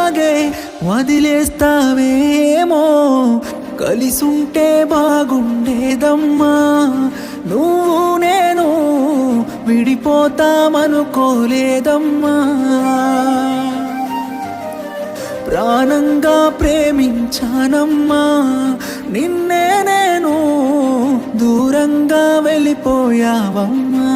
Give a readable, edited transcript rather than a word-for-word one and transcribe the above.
ఇలాగే వదిలేస్తావేమో కలిసుంటే బాగుండేదమ్మా నువ్వు నేను విడిపోతామనుకోలేదమ్మా ప్రాణంగా ప్రేమించానమ్మా నిన్నే నేను దూరంగా వెళ్ళిపోయావమ్మా